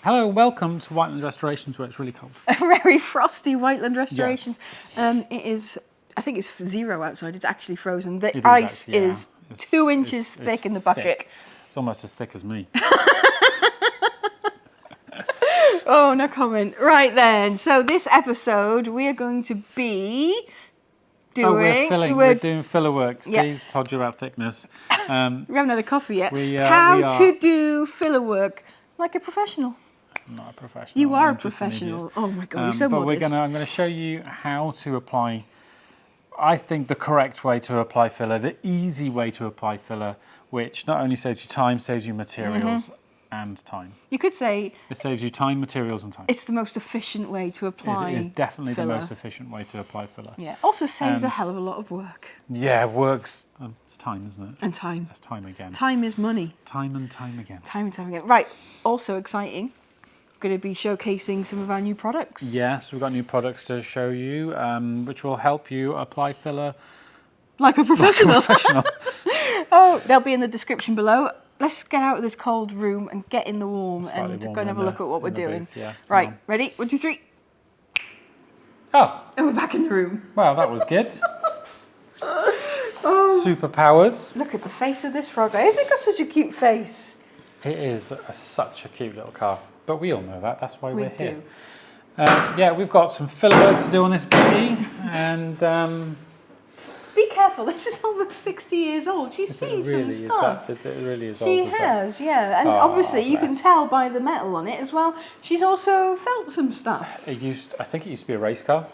Hello, welcome to Whiteland Restorations, where it's really cold. A very frosty Whiteland Restorations. Yes. It is, I think it's 0 outside. It's actually frozen. The ice is 2 inches thick in the bucket. Thick. It's almost as thick as me. Oh, no comment. Right then. So this episode, we are going to be doing... we're doing filler work. Yeah. See, told you about thickness. We haven't had a coffee yet. How to do filler work like a professional. I'm not a professional. You are a professional. Oh my God, you're so modest. But I'm going to show you how to apply, I think, the correct way to apply filler, the easy way to apply filler, which not only saves you time, saves you materials and time. You could say... It saves you time, materials and time. It's the most efficient way to apply It is definitely filler. the most efficient way to apply filler. Yeah, also saves a hell of a lot of work. Yeah, works, it's time, isn't it? And time. It's time again. Time is money. Time and time again. Time and time again. Right, also exciting. Going to be showcasing some of our new products. Yes, we've got new products to show you, which will help you apply filler like a professional. Oh, they'll be in the description below. Let's get out of this cold room and get in the warm and go and have a look at what we're doing. Yeah, right, ready? 1, 2, 3. Oh, and we're back in the room. Well, that was good. Oh. Superpowers. Look at the face of this frog. Hasn't it got such a cute face? It is such a cute little car. But we all know that. That's why we're here. Do. Yeah, we've got some filler work to do on this baby, and be careful. This is almost 60 years old. She's seen some stuff. It really is she old. She has, yeah. And obviously, you can tell by the metal on it as well. She's also felt some stuff. I think it used to be a race car.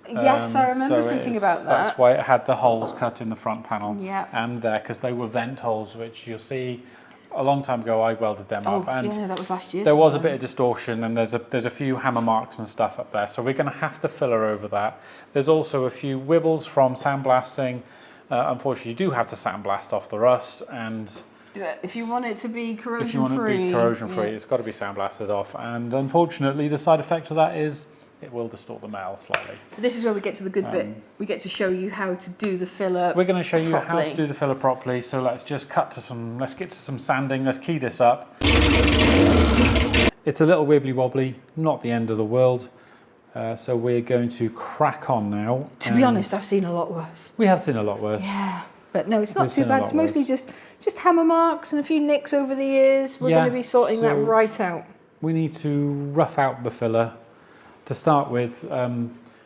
Yes, I remember something about that. That's why it had the holes cut in the front panel. Yeah. And there, because they were vent holes, which you'll see. A long time ago, I welded them up, and yeah, that was last year. There was a bit of distortion, and there's a few hammer marks and stuff up there, so we're going to have to filler over that. There's also a few wibbles from sandblasting. Unfortunately, you do have to sandblast off the rust, and if you want it to be corrosion-free, it's got to be sandblasted off. And unfortunately, the side effect of that is it will distort the metal slightly. This is where we get to the good bit. We get to show you how to do the filler. We're going to show you how to do the filler properly. So let's just let's get to some sanding. Let's key this up. It's a little wibbly wobbly, not the end of the world. So we're going to crack on now. To be honest, I've seen a lot worse. We have seen a lot worse. Yeah, but no, it's not too bad. It's mostly just hammer marks and a few nicks over the ears. We're going to be sorting that right out. We need to rough out the filler. To start with,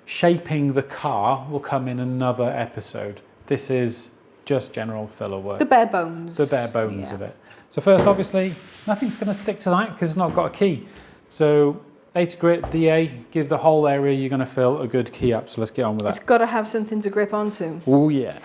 shaping the car will come in another episode. This is just general filler work. The bare bones. The bare bones of it. So first, obviously, nothing's going to stick to that because it's not got a key. So 80 grit DA, give the whole area you're going to fill a good key up. So let's get on with that. It's got to have something to grip onto. Oh yeah.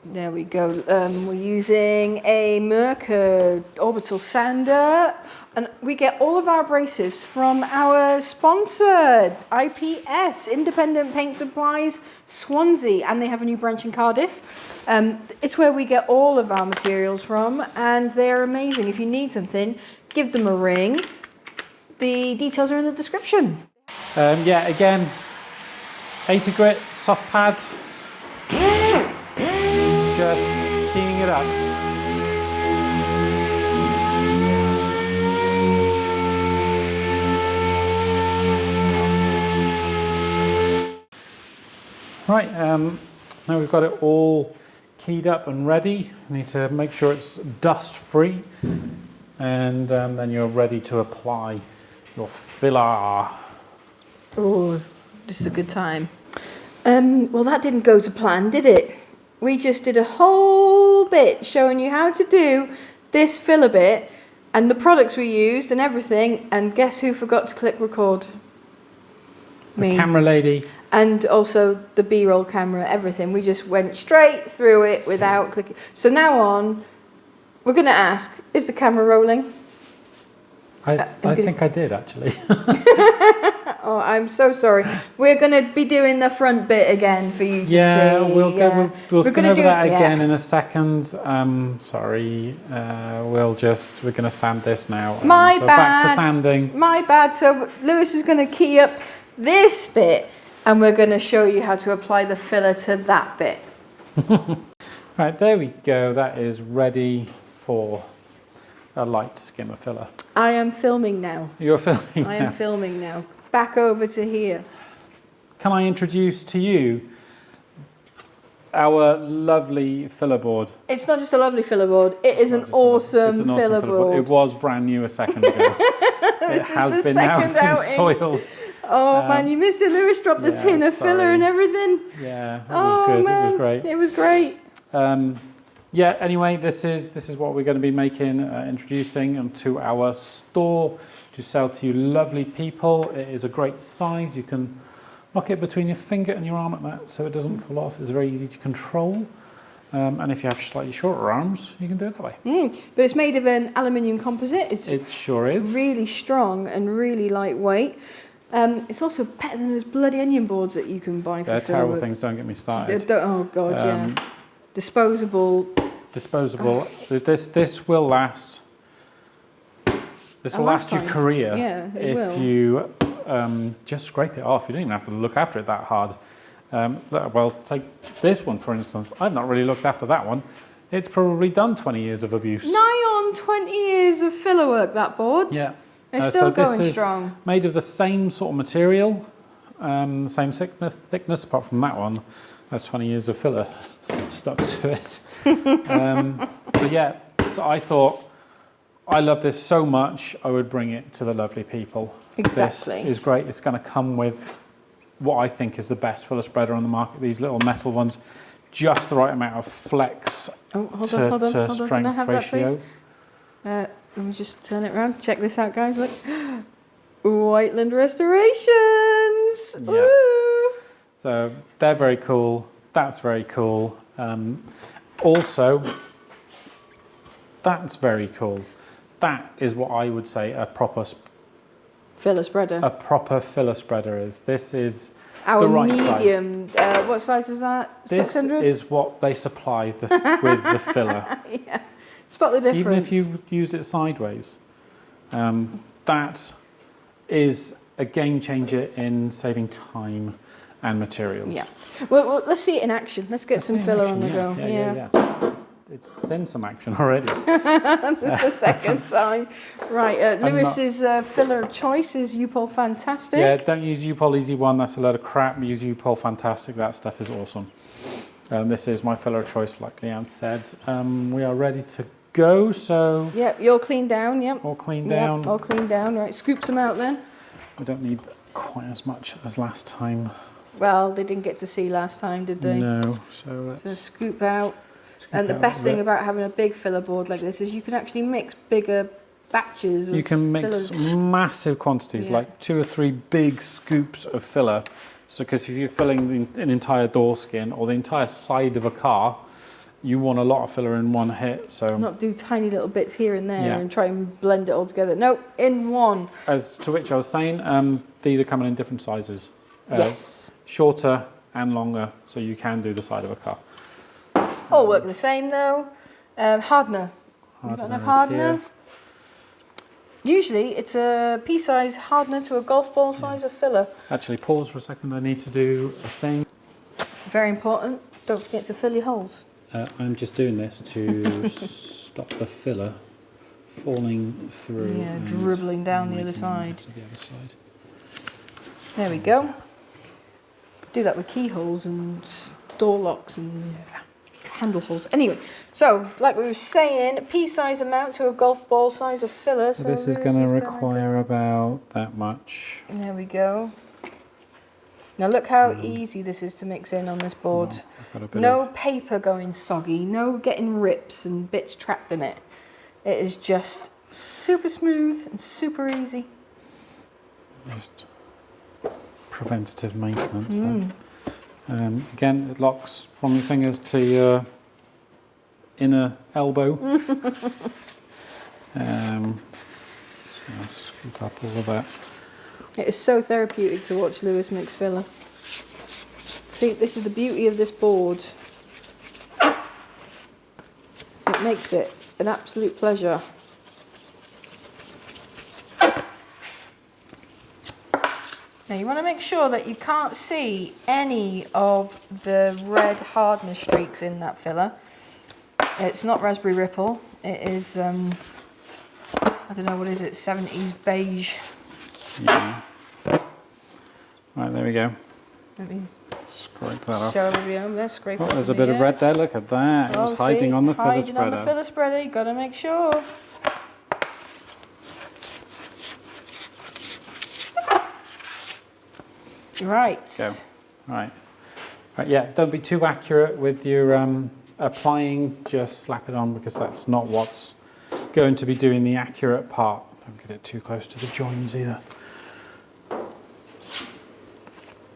There we go. We're using a Merkur orbital sander, and we get all of our abrasives from our sponsor, IPS, Independent Paint Supplies, Swansea, and they have a new branch in Cardiff. It's where we get all of our materials from, and they are amazing. If you need something, give them a ring. The details are in the description. Yeah, again, 80 grit, soft pad. Just keying it up. Right, now we've got it all keyed up and ready. You need to make sure it's dust free, and then you're ready to apply your filler. Oh, this is a good time. Well, that didn't go to plan, did it? We just did a whole bit showing you how to do this filler bit and the products we used and everything, and guess who forgot to click record? Me. The camera lady. And also the B-roll camera, everything. We just went straight through it without clicking. So now on, we're going to ask, is the camera rolling? I think I did, actually. Oh, I'm so sorry. We're going to be doing the front bit again for you to see. We'll go over that again in a second. Sorry. We're going to sand this now. My bad. Back to sanding. My bad. So Lewis is going to key up this bit, and we're going to show you how to apply the filler to that bit. Right, there we go. That is ready for a light skimmer filler. I am filming now. You're filming I now. am filming now. Back over to here. Can I introduce to you our lovely filler board? It's not just a lovely filler board, it is an awesome filler board. It was brand new a second ago. It has been now been soiled. Oh man, you missed it. Lewis dropped the tin of filler and everything. Yeah, it was good. Man. It was great. It was great. Yeah, anyway, this is what we're going to be making, introducing into our store to sell to you lovely people. It is a great size. You can lock it between your finger and your arm at that so it doesn't fall off. It's very easy to control. And if you have slightly shorter arms, you can do it that way. But it's made of an aluminium composite. It sure is. Really strong and really lightweight. It's also better than those bloody onion boards that you can buy for They're terrible things, don't get me started. Oh god, yeah. Disposable. This will last. This will last your career. Yeah, if you just scrape it off. You don't even have to look after it that hard. Well, take this one for instance. I've not really looked after that one. It's probably done 20 years of abuse. Nigh on 20 years of filler work, that board. Yeah. It's still going this is strong. Made of the same sort of material, the same thickness, apart from that one. That's 20 years of filler stuck to it. But yeah, so I thought, I love this so much, I would bring it to the lovely people. Exactly. This is great. It's going to come with what I think is the best filler spreader on the market. These little metal ones, just the right amount of flex to strength ratio. Let me just turn it around. Check this out, guys. Look, Whiteland Restorations. Yeah. Woo! So they're very cool. That's very cool. Also, that's very cool. That is what I would say a proper filler spreader. A proper filler spreader is. This is our the right medium. size. What size is that? This 600? is what they supply with the filler. Yeah. Spot the difference. Even if you use it sideways, that is a game changer in saving time and materials. Yeah. Well, let's see it in action. Let's get some filler on the go. Yeah. It's seen some action already. The second time. Right, Lewis's filler of choice is U-Pol Fantastic. Yeah, don't use U-Pol Easy One, that's a load of crap. Use U-Pol Fantastic, that stuff is awesome. This is my filler of choice, like Leanne said. We are ready to go, so... Yep, you're cleaned down, yep. All cleaned down. Yep, all cleaned down, right. Scoop some out then. We don't need quite as much as last time. Well, they didn't get to see last time, did they? No, so let's... Scoop out. And the best thing about having a big filler board like this is you can actually mix bigger batches of You can mix massive quantities, like 2 or 3 big scoops of filler. So, because if you're filling an entire door skin or the entire side of a car, you want a lot of filler in one hit. So not do tiny little bits here and there and try and blend it all together. No, in one. As to which I was saying, these are coming in different sizes. Yes. Shorter and longer, so you can do the side of a car. All work the same though. Hardener. Got enough hardener? Here. Usually it's a pea-size hardener to a golf ball size of filler. Actually, pause for a second. I need to do a thing. Very important. Don't forget to fill your holes. I'm just doing this to stop the filler falling through. Yeah, dribbling down the other side. The other side. There we go. Do that with keyholes and door locks and handle holes. Anyway, so like we were saying, pea-size amount to a golf ball size of filler. So this is going to require about that much. There we go. Now look how easy this is to mix in on this board. No paper going soggy, no getting rips and bits trapped in it. It is just super smooth and super easy. Just preventative maintenance then. Again, it locks from your fingers to your inner elbow. So I'll scoop up all of that. It is so therapeutic to watch Lewis mix filler. See, this is the beauty of this board. It makes it an absolute pleasure. Now you want to make sure that you can't see any of the red hardness streaks in that filler. It's not raspberry ripple, it is I don't know, what is it, 70s beige. Yeah. Right, there we go. Let me Scrape that off. show everybody over there, scrape Oh, it there's off a bit of here. red there. Look at that. It was hiding see? on the filler Hiding on the spreader. filler spreader, you gotta make sure. Right. Go. Right. Right. Yeah. Don't be too accurate with your applying. Just slap it on because that's not what's going to be doing the accurate part. Don't get it too close to the joins either.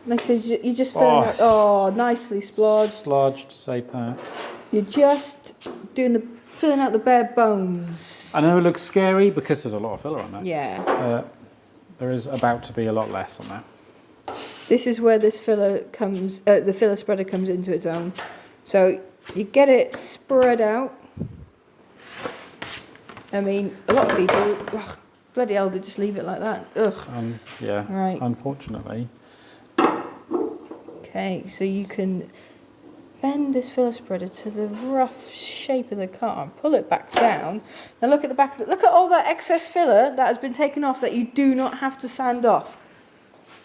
Like I said, you just fill it. Oh, nicely splodged. Lodged. Save that. You're just filling out the bare bones. I know it looks scary because there's a lot of filler on there. Yeah. There is about to be a lot less on there. This is where this filler comes. The filler spreader comes into its own. So you get it spread out. I mean, a lot of people, ugh, bloody hell, they just leave it like that. Ugh. Yeah. Right. Unfortunately. Okay, so you can bend this filler spreader to the rough shape of the car, pull it back down. Now look at the back of it. Look at all that excess filler that has been taken off that you do not have to sand off.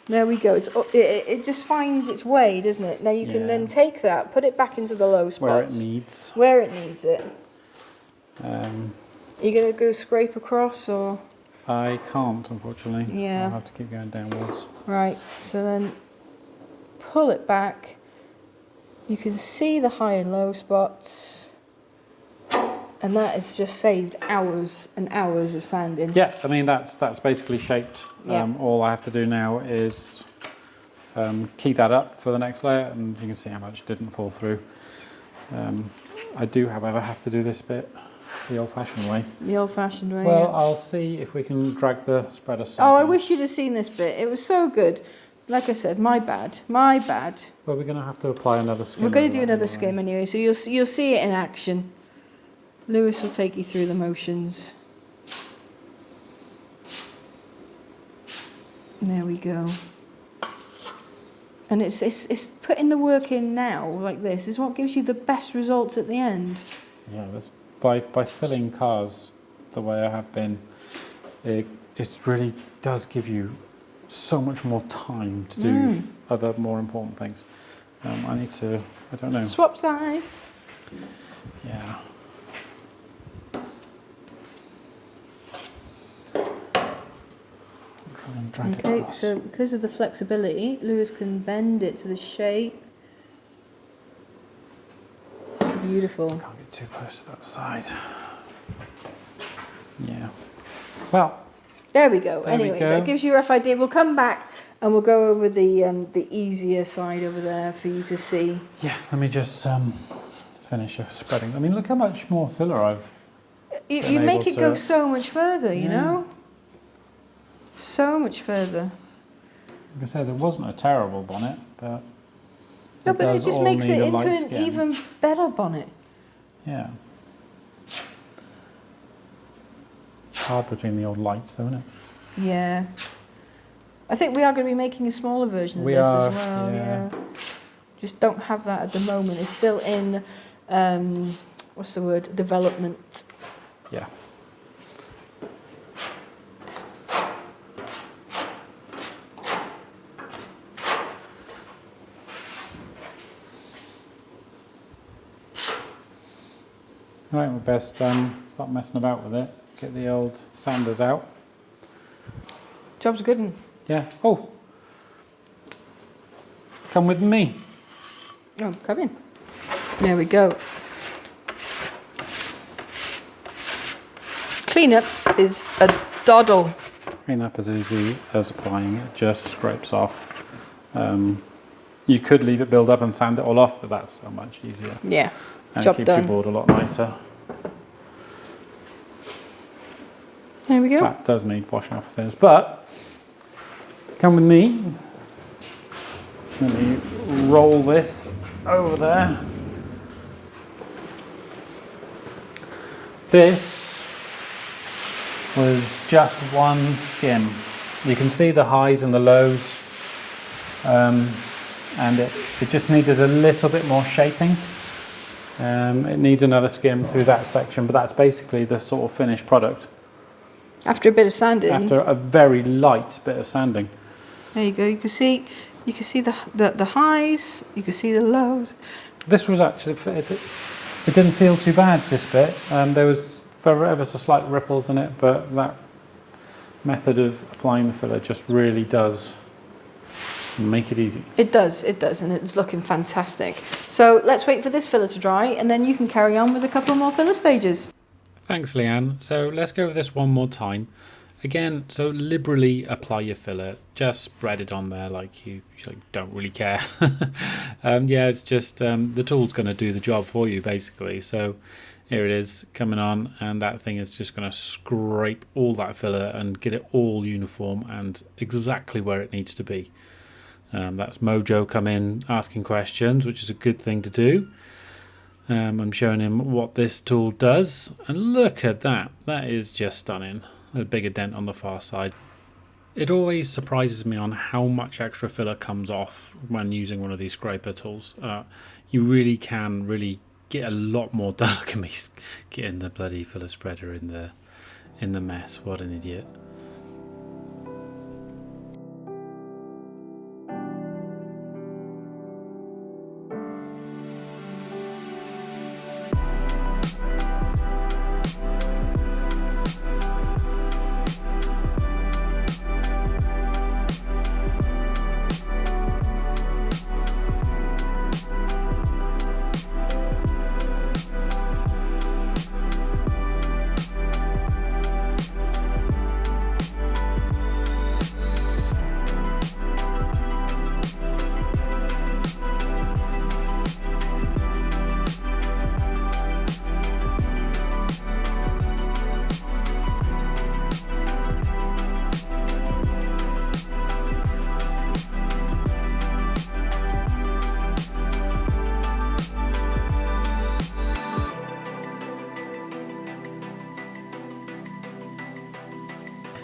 There we go. It just finds its way, doesn't it? Now you can then take that, put it back into the low spots. Where it needs. Where it needs it. Are you going to go scrape across or? I can't, unfortunately. Yeah. I'll have to keep going downwards. Right, so then pull it back. You can see the high and low spots. And that has just saved hours and hours of sanding. Yeah, I mean that's basically shaped. Yeah. All I have to do now is key that up for the next layer, and you can see how much didn't fall through. I do, however, have to do this bit the old-fashioned way. The old-fashioned way. Well, yeah. I'll see if we can drag the spreader. Oh, I wish you'd have seen this bit. It was so good. Like I said, my bad. My bad. Well, we're going to have to apply another skim. We're going to do another skim anyway, so you'll see it in action. Lewis will take you through the motions. There we go. And it's putting the work in now like this is what gives you the best results at the end. Yeah, that's by filling cars the way I have been, it really does give you so much more time to do other more important things. I need to, I don't know. Swap sides. Yeah. Try and drag it Okay, across. so because of the flexibility, Lewis can bend it to the shape. Beautiful. Can't get too close to that side. Yeah. Well. There we go. There Anyway, we go. that gives you a rough idea. We'll come back and we'll go over the easier side over there for you to see. Yeah. Let me just finish spreading. I mean, look how much more filler I've. You make it go so much further, you Yeah. know? So much further. Like I said, it wasn't a terrible bonnet, but. No, but it does just all makes need it a into light an skin. even better bonnet. Yeah. Hard between the old lights, though, isn't it? Yeah. I think we are going to be making a smaller version of We this are, as well. yeah. Just don't have that at the moment. It's still in, what's the word, development. Yeah. Right, we best stop messing about with it. Get the old sanders out. Job's a good one. Yeah. Oh. Come with me. Oh, come in. There we go. Cleanup is a doddle. Clean up as easy as applying it. Just scrapes off. You could leave it build up and sand it all off, but that's so much easier. Yeah. And Job it keeps done. your board a lot nicer. There we go. That does need washing off the thinners, but come with me. Let me roll this over there. This was just one skim. You can see the highs and the lows, and it just needed a little bit more shaping. It needs another skim through that section, but that's basically the sort of finished product. After a bit of sanding. After a very light bit of sanding. There you go. You can see the highs. You can see the lows. This was actually, it didn't feel too bad, this bit. There was ever so slight ripples in it, but that method of applying the filler just really does make it easy. It does, and it's looking fantastic. So let's wait for this filler to dry, and then you can carry on with a couple more filler stages. Thanks, Leanne. So let's go over this one more time. Again, so liberally apply your filler. Just spread it on there like you don't really care. Yeah, it's just the tool's going to do the job for you, basically. So here it is coming on, and that thing is just going to scrape all that filler and get it all uniform and exactly where it needs to be. That's Mojo come in asking questions, which is a good thing to do. I'm showing him what this tool does, and look at that. That is just stunning. A bigger dent on the far side. It always surprises me on how much extra filler comes off when using one of these scraper tools. You really can get a lot more done. Look at me getting the bloody filler spreader in the mess. What an idiot.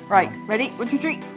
Right, ready? 1, 2, 3.